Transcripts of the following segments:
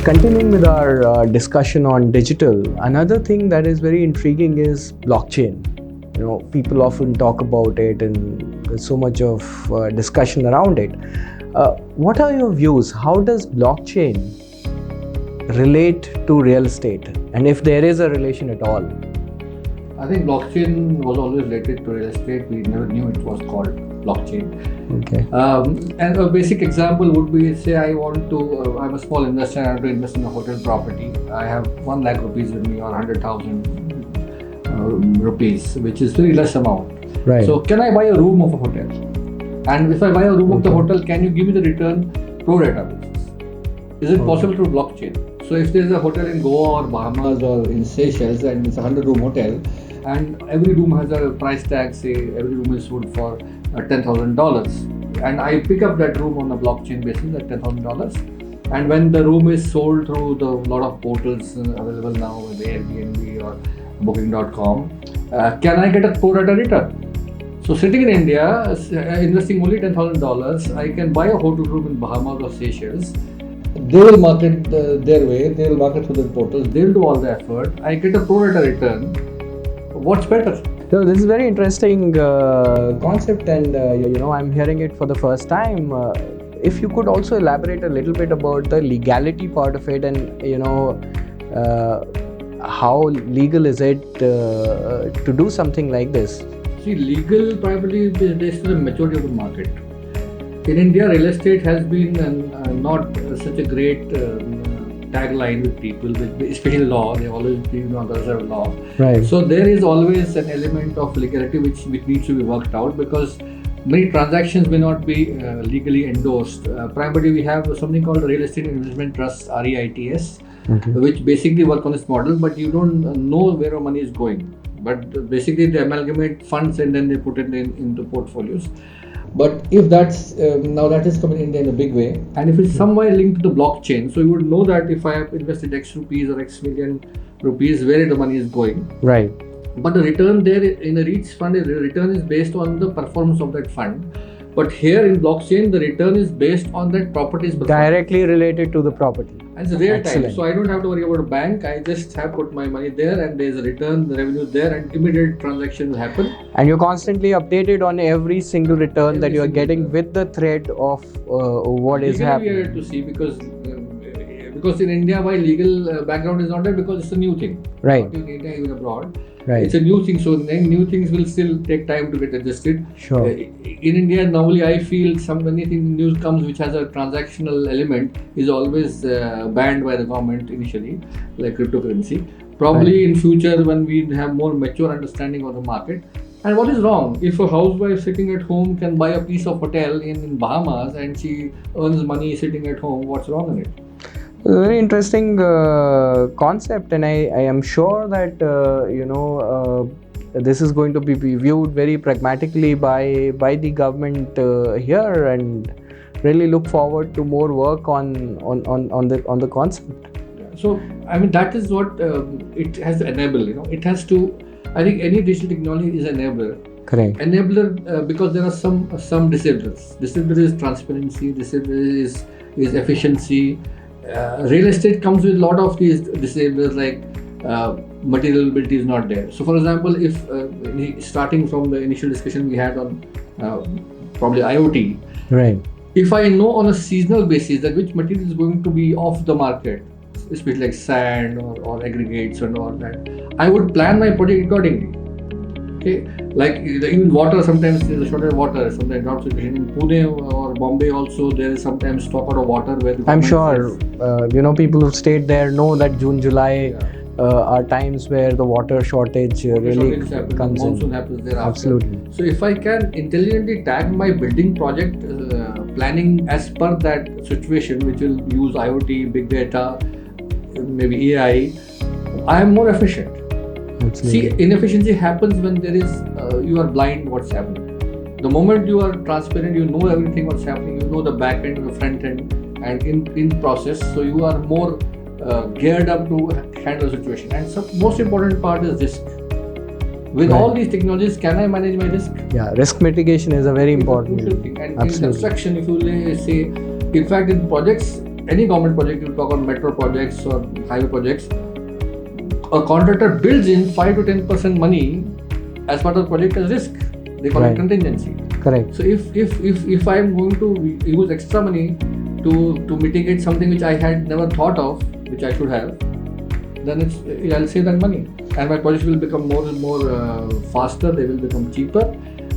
Continuing with our discussion on digital, another thing that is very intriguing is blockchain. People often talk about it and there's so much of discussion around it. What are your views? How does blockchain relate to real estate? And if there is a relation at all? I think blockchain was always related to real estate. We never knew it was called blockchain. Okay. And a basic example would be, say I'm a small investor and I want to invest in a hotel property. I have 1 lakh rupees with me or 100,000 rupees, which is very less amount. Right. So can I buy a room of a hotel? And if I buy a room of the hotel, can you give me the return pro rata basis? Is it possible through blockchain? So if there is a hotel in Goa or Bahamas or in Seychelles and it's a 100-room hotel, and every room has a price tag, say every room is sold for $10,000, and I pick up that room on a blockchain basis at $10,000, and when the room is sold through the lot of portals available now with Airbnb or Booking.com, can I get a pro rata return? So sitting in India, investing only $10,000, I can buy a hotel room in Bahamas or Seychelles. They will market their way, they will market through the portals, they will do all the effort. I get a pro rata return. What's better? So this is very interesting concept, and I'm hearing it for the first time. If you could also elaborate a little bit about the legality part of it, and how legal is it to do something like this? See, legal primarily is based on the maturity of the market. In India, real estate has been not such a great tagline with people, especially law. They always believe on the reserve law. Right. So there is always an element of legality which needs to be worked out, because many transactions may not be legally endorsed. Primarily, we have something called Real Estate Investment Trust (REITs), which basically work on this model, but you don't know where your money is going. But basically, they amalgamate funds and then they put it into portfolios. But if that's now that is coming in India in a big way, and if it's some way linked to the blockchain, so you would know that if I have invested X rupees or X million rupees, where the money is going. Right. But the return there in a REITs fund, the return is based on the performance of that fund. But here in blockchain, the return is based on that property's performance. Directly related to the property. And it's real time, so I don't have to worry about a bank. I just have put my money there, and there's a return, the revenue is there, and immediate transaction will happen. And you're constantly updated on every single return that you are getting with the thread of what is happening. We are to see because in India, why legal background is not there, because it's a new thing. Right. Not in India, even abroad. Right. It's a new thing, so new things will still take time to get adjusted. Sure. In India, normally I feel anything news comes which has a transactional element is always banned by the government initially, like cryptocurrency. Probably in future, when we have more mature understanding of the market. And what is wrong? If a housewife sitting at home can buy a piece of hotel in Bahamas and she earns money sitting at home, what's wrong in it? Very interesting concept, and I am sure that this is going to be viewed very pragmatically by the government here, and really look forward to more work on the concept. So I mean, that is what it has to enable. It has to. I think any digital technology is an enabler. Correct. Enabler because there are some disablers. Disabler is transparency. Disabler is efficiency. Real estate comes with a lot of these disablers, like material ability is not there. So for example, if starting from the initial discussion we had on probably IoT, right? If I know on a seasonal basis that which material is going to be off the market, especially like sand or aggregates and all that, I would plan my project accordingly. Okay, like even water, sometimes there is a shortage of water, sometimes drought situation. In Pune or Bombay also, there is sometimes stock out of water where the I'm sure people who stayed there know that June, July are times where the water shortage really comes in. Monsoon happens thereafter. Absolutely. So if I can intelligently tag my building project planning as per that situation, which will use IoT, big data, maybe AI, I am more efficient. Absolutely. See, inefficiency happens when there is you are blind what's happening. The moment you are transparent, you know everything what's happening, you know the back end, the front end, and in process, so you are more geared up to handle the situation. And most important part is risk. With all these technologies, can I manage my risk? Yeah, risk mitigation is a very important thing. And absolutely. In construction, if you say, in fact, in projects, any government project, you talk on metro projects or highway projects, a contractor builds in 5 to 10% money as part of the project as risk. They call it contingency. Correct. So if I am going to use extra money to mitigate something which I had never thought of, which I should have, then I'll save that money, and my projects will become more and more faster. They will become cheaper,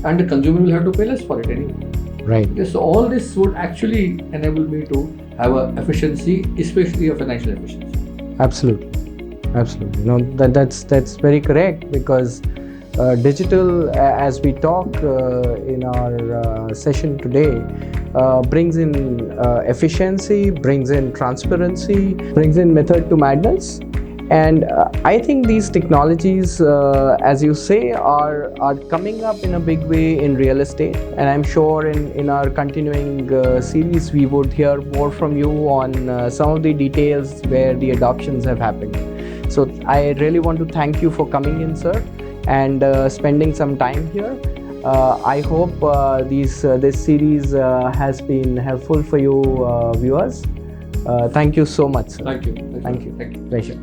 and the consumer will have to pay less for it anyway. Right. Okay, so all this would actually enable me to have a efficiency, especially a financial efficiency. Absolutely. No, that's very correct, because digital, as we talk in our session today, brings in efficiency, brings in transparency, brings in method to madness. And I think these technologies, as you say, are coming up in a big way in real estate. And I'm sure in our continuing series, we would hear more from you on some of the details where the adoptions have happened. So I really want to thank you for coming in, sir, and spending some time here. I hope this series has been helpful for you viewers. Thank you so much, sir. Thank you. Thank you. Pleasure.